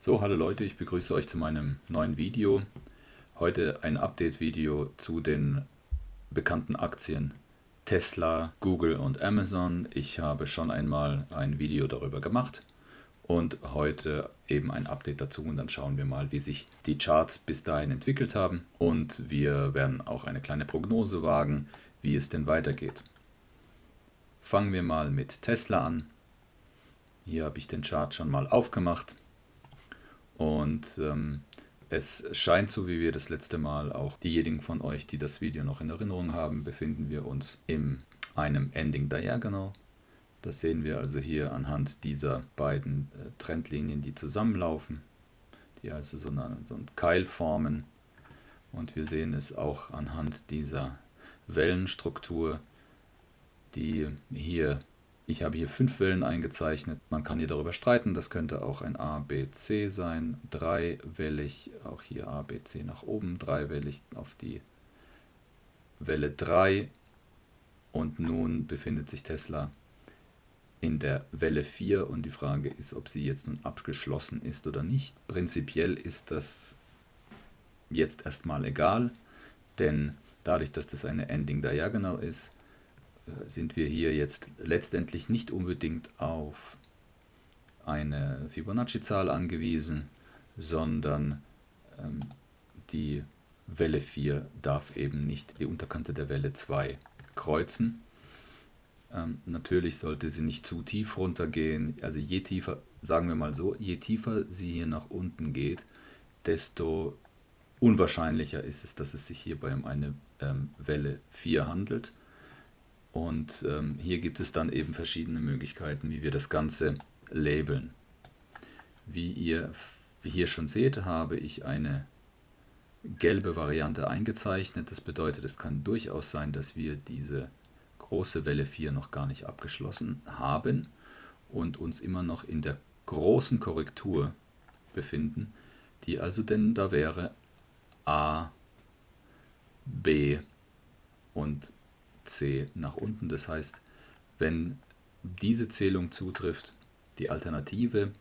So, hallo Leute, ich begrüße euch zu meinem neuen Video. Heute ein Update-Video zu den bekannten Aktien Tesla, Google und Amazon. Ich habe schon einmal ein Video darüber gemacht und heute eben ein Update dazu und dann schauen wir mal, wie sich die Charts bis dahin entwickelt haben und wir werden auch eine kleine Prognose wagen, wie es denn weitergeht. Fangen wir mal mit Tesla an. Hier habe ich den Chart schon mal aufgemacht. Und es scheint so, wie wir das letzte Mal, auch diejenigen von euch, die das Video noch in Erinnerung haben, befinden wir uns in einem Ending Diagonal. Das sehen wir also hier anhand dieser beiden Trendlinien, die zusammenlaufen, die also so einen Keil formen. Und wir sehen es auch anhand dieser Wellenstruktur, die hier, ich habe hier 5 Wellen eingezeichnet. Man kann hier darüber streiten, das könnte auch ein A, B, C sein. Dreiwellig, auch hier A, B, C nach oben, dreiwellig auf die Welle 3. Und nun befindet sich Tesla in der Welle 4 und die Frage ist, ob sie jetzt nun abgeschlossen ist oder nicht. Prinzipiell ist das jetzt erstmal egal, denn dadurch, dass das eine Ending Diagonal ist, sind wir hier jetzt letztendlich nicht unbedingt auf eine Fibonacci-Zahl angewiesen, sondern die Welle 4 darf eben nicht die Unterkante der Welle 2 kreuzen. Natürlich sollte sie nicht zu tief runtergehen, also je tiefer, sagen wir mal so, je tiefer sie hier nach unten geht, desto unwahrscheinlicher ist es, dass es sich hierbei um eine Welle 4 handelt. Und hier gibt es dann eben verschiedene Möglichkeiten, wie wir das Ganze labeln. Wie ihr hier schon seht, habe ich eine gelbe Variante eingezeichnet. Das bedeutet, es kann durchaus sein, dass wir diese große Welle 4 noch gar nicht abgeschlossen haben und uns immer noch in der großen Korrektur befinden, die also denn da wäre A, B und C nach unten. Das heißt, wenn diese Zählung zutrifft, die Alternative,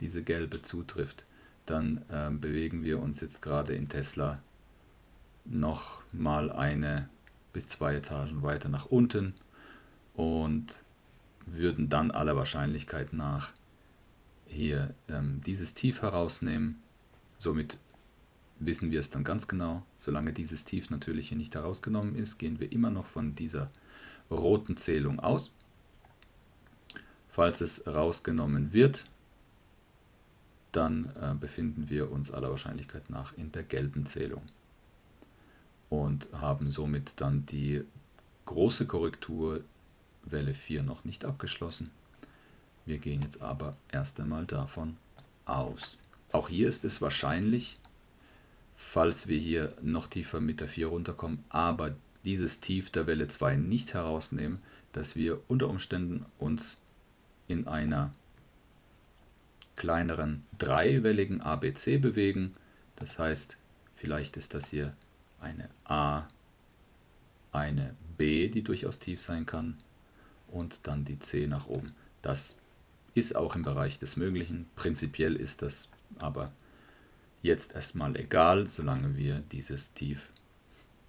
diese gelbe zutrifft, dann bewegen wir uns jetzt gerade in Tesla noch mal eine bis 2 Etagen weiter nach unten und würden dann aller Wahrscheinlichkeit nach hier dieses Tief herausnehmen. Somit wissen wir es dann ganz genau. Solange dieses Tief natürlich hier nicht herausgenommen ist, gehen wir immer noch von dieser roten Zählung aus. Falls es rausgenommen wird, dann befinden wir uns aller Wahrscheinlichkeit nach in der gelben Zählung und haben somit dann die große Korrektur Welle 4 noch nicht abgeschlossen. Wir gehen jetzt aber erst einmal davon aus. Auch hier ist es wahrscheinlich, falls wir hier noch tiefer mit der 4 runterkommen, aber dieses Tief der Welle 2 nicht herausnehmen, dass wir unter Umständen uns in einer kleineren dreiwelligen ABC bewegen. Das heißt, vielleicht ist das hier eine A, eine B, die durchaus tief sein kann, und dann die C nach oben. Das ist auch im Bereich des Möglichen. Prinzipiell ist das aber jetzt erstmal egal, solange wir dieses Tief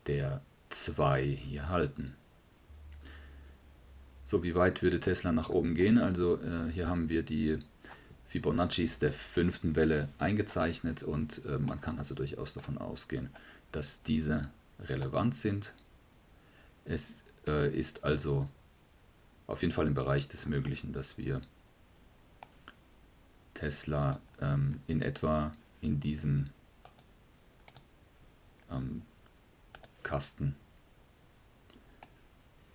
der 2 hier halten. So, wie weit würde Tesla nach oben gehen? Also hier haben wir die Fibonaccis der 5. Welle eingezeichnet und man kann also durchaus davon ausgehen, dass diese relevant sind. Es ist also auf jeden Fall im Bereich des Möglichen, dass wir Tesla in etwa in diesem Kasten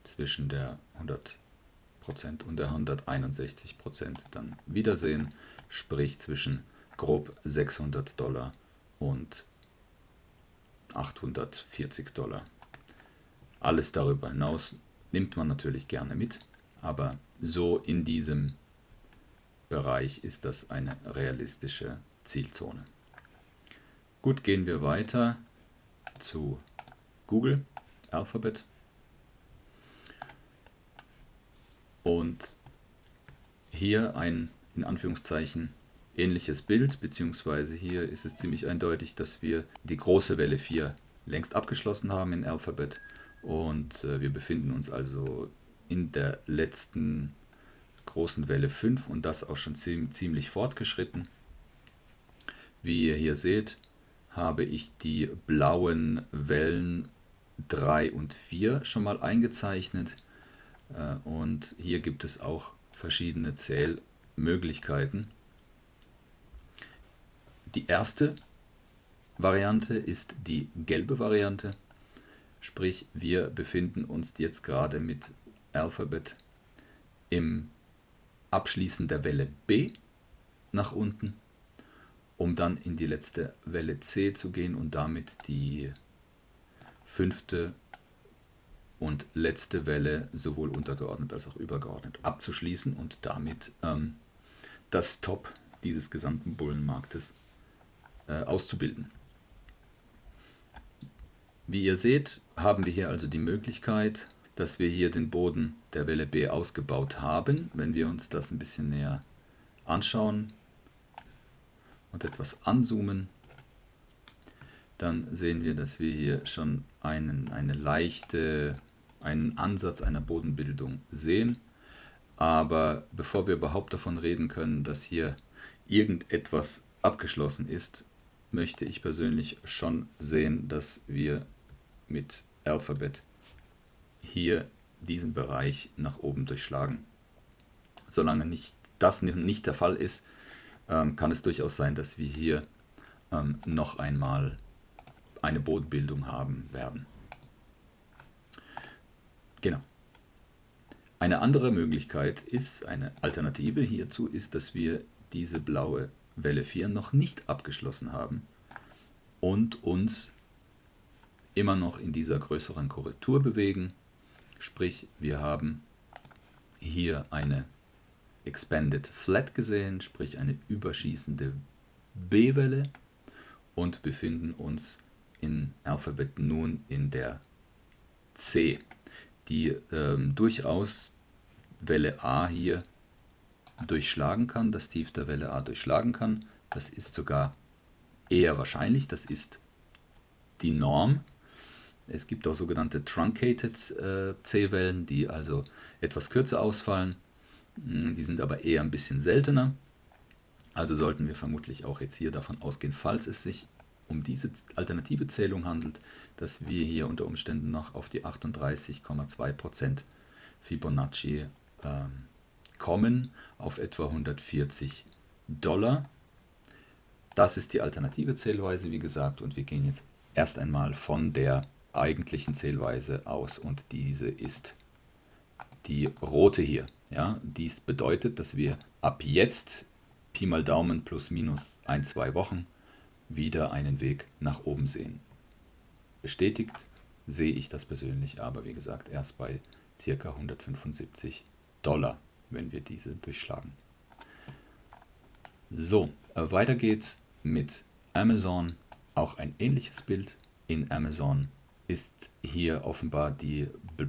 zwischen der 100% und der 161% dann wiedersehen, sprich zwischen grob $600 und $840. Alles darüber hinaus nimmt man natürlich gerne mit, aber so in diesem Bereich ist das eine realistische Zielzone. Gut, gehen wir weiter zu Google, Alphabet. Und hier ein, in Anführungszeichen, Ähnliches Bild, beziehungsweise hier ist es ziemlich eindeutig, dass wir die große Welle 4 längst abgeschlossen haben in Alphabet und wir befinden uns also in der letzten großen Welle 5 und das auch schon ziemlich fortgeschritten. Wie ihr hier seht, habe ich die blauen Wellen 3 und 4 schon mal eingezeichnet und hier gibt es auch verschiedene Zählmöglichkeiten. Die erste Variante ist die gelbe Variante, sprich wir befinden uns jetzt gerade mit Alphabet im Abschließen der Welle B nach unten, um dann in die letzte Welle C zu gehen und damit die 5. und letzte Welle sowohl untergeordnet als auch übergeordnet abzuschließen und damit das Top dieses gesamten Bullenmarktes auszubilden. Wie ihr seht, haben wir hier also die Möglichkeit, dass wir hier den Boden der Welle B ausgebaut haben. Wenn wir uns das ein bisschen näher anschauen und etwas anzoomen, dann sehen wir, dass wir hier schon einen Ansatz einer Bodenbildung sehen. Aber bevor wir überhaupt davon reden können, dass hier irgendetwas abgeschlossen ist, möchte ich persönlich schon sehen, dass wir mit Alphabet hier diesen Bereich nach oben durchschlagen. Solange das nicht der Fall ist, kann es durchaus sein, dass wir hier noch einmal eine Bodenbildung haben werden. Genau. Eine andere Möglichkeit ist, eine Alternative hierzu ist, dass wir diese blaue Welle 4 noch nicht abgeschlossen haben und uns immer noch in dieser größeren Korrektur bewegen. Sprich, wir haben hier eine Expanded Flat gesehen, sprich eine überschießende B-Welle und befinden uns in Alphabet nun in der C, die durchaus Welle A hier durchschlagen kann, das Tief der Welle A durchschlagen kann. Das ist sogar eher wahrscheinlich, das ist die Norm. Es gibt auch sogenannte Truncated C-Wellen, die also etwas kürzer ausfallen. Die sind aber eher ein bisschen seltener. Also sollten wir vermutlich auch jetzt hier davon ausgehen, falls es sich um diese alternative Zählung handelt, dass wir hier unter Umständen noch auf die 38,2% Fibonacci kommen, auf etwa $140. Das ist die alternative Zählweise, wie gesagt, und wir gehen jetzt erst einmal von der eigentlichen Zählweise aus und diese ist die rote hier. Ja, dies bedeutet, dass wir ab jetzt Pi mal Daumen plus minus 1-2 Wochen wieder einen Weg nach oben sehen. Bestätigt sehe ich das persönlich, aber wie gesagt erst bei ca. $175, wenn wir diese durchschlagen. So, weiter geht's mit Amazon. Auch ein ähnliches Bild. In Amazon ist hier offenbar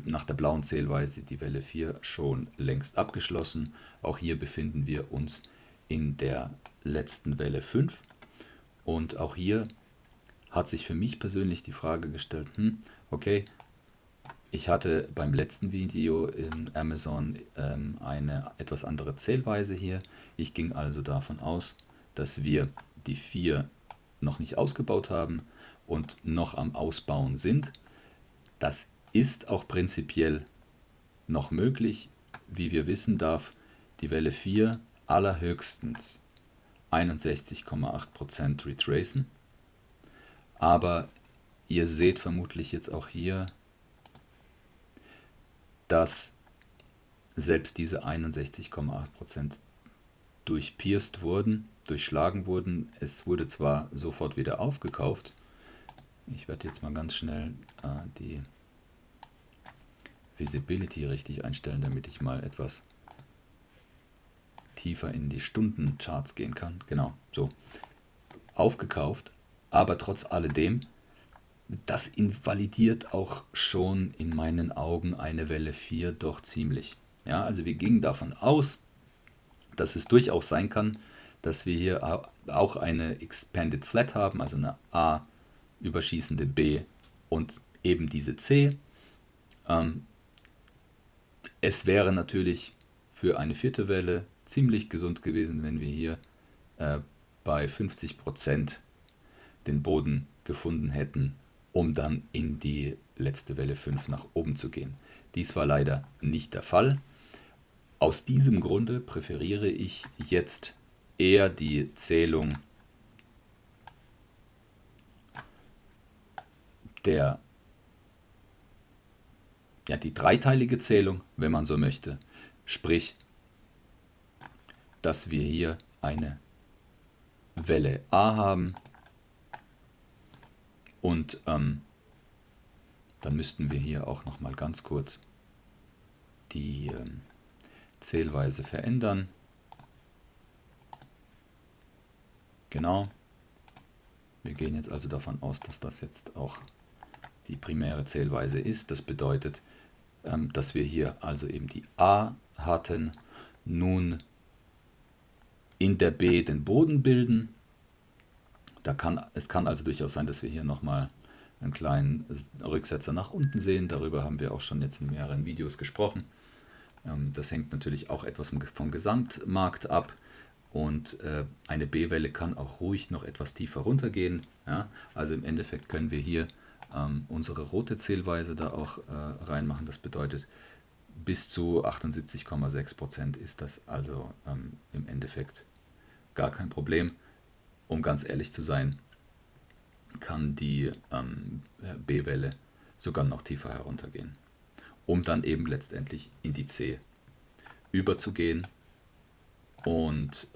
nach der blauen Zählweise die Welle 4 schon längst abgeschlossen. Auch hier befinden wir uns in der letzten Welle 5. Und auch hier hat sich für mich persönlich die Frage gestellt, okay, ich hatte beim letzten Video in Amazon eine etwas andere Zählweise hier. Ich ging also davon aus, dass wir die 4 noch nicht ausgebaut haben und noch am Ausbauen sind. Das ist auch prinzipiell noch möglich. Wie wir wissen, darf die Welle 4 allerhöchstens 61,8% retracen. Aber ihr seht vermutlich jetzt auch hier, dass selbst diese 61,8% durchpierst wurden, durchschlagen wurden. Es wurde zwar sofort wieder aufgekauft. Ich werde jetzt mal ganz schnell die Visibility richtig einstellen, damit ich mal etwas tiefer in die Stundencharts gehen kann. Genau, so. Aufgekauft, aber trotz alledem, das invalidiert auch schon in meinen Augen eine Welle 4 doch ziemlich. Ja, also wir gingen davon aus, dass es durchaus sein kann, dass wir hier auch eine Expanded Flat haben, also eine A überschießende B und eben diese C. Es wäre natürlich für eine vierte Welle ziemlich gesund gewesen, wenn wir hier bei 50% den Boden gefunden hätten, um dann in die letzte Welle 5 nach oben zu gehen. Dies war leider nicht der Fall. Aus diesem Grunde präferiere ich jetzt eher die Zählung die dreiteilige Zählung, wenn man so möchte. Sprich, dass wir hier eine Welle A haben und dann müssten wir hier auch noch mal ganz kurz die Zählweise verändern. Genau. Wir gehen jetzt also davon aus, dass das jetzt auch die primäre Zählweise ist. Das bedeutet, dass wir hier also eben die A hatten, nun in der B den Boden bilden. Es kann also durchaus sein, dass wir hier nochmal einen kleinen Rücksetzer nach unten sehen. Darüber haben wir auch schon jetzt in mehreren Videos gesprochen. Das hängt natürlich auch etwas vom Gesamtmarkt ab. Und eine B-Welle kann auch ruhig noch etwas tiefer runtergehen. Ja? Also im Endeffekt können wir hier unsere rote Zählweise da auch reinmachen. Das bedeutet, bis zu 78,6% ist das also im Endeffekt gar kein Problem. Um ganz ehrlich zu sein, kann die B-Welle sogar noch tiefer heruntergehen, um dann eben letztendlich in die C überzugehen. Und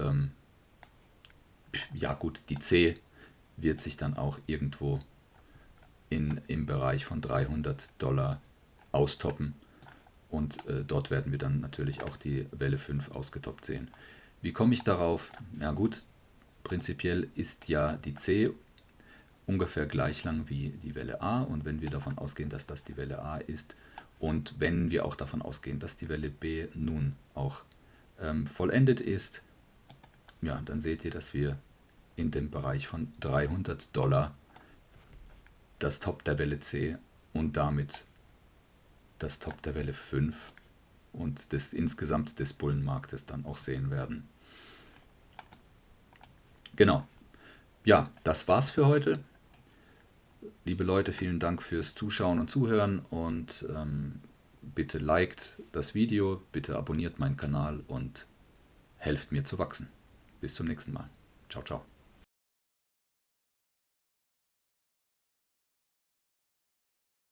ja gut, die C wird sich dann auch irgendwo im Bereich von $300 austoppen. Und dort werden wir dann natürlich auch die Welle 5 ausgetoppt sehen. Wie komme ich darauf? Ja gut, prinzipiell ist ja die C ungefähr gleich lang wie die Welle A. Und wenn wir davon ausgehen, dass das die Welle A ist und wenn wir auch davon ausgehen, dass die Welle B nun auch vollendet ist, ja, dann seht ihr, dass wir in dem Bereich von $300 das Top der Welle C und damit das Top der Welle 5 und insgesamt des Bullenmarktes dann auch sehen werden. Genau. Ja, das war's für heute. Liebe Leute, vielen Dank fürs Zuschauen und Zuhören und bitte liked das Video, bitte abonniert meinen Kanal und helft mir zu wachsen. Bis zum nächsten Mal. Ciao, ciao.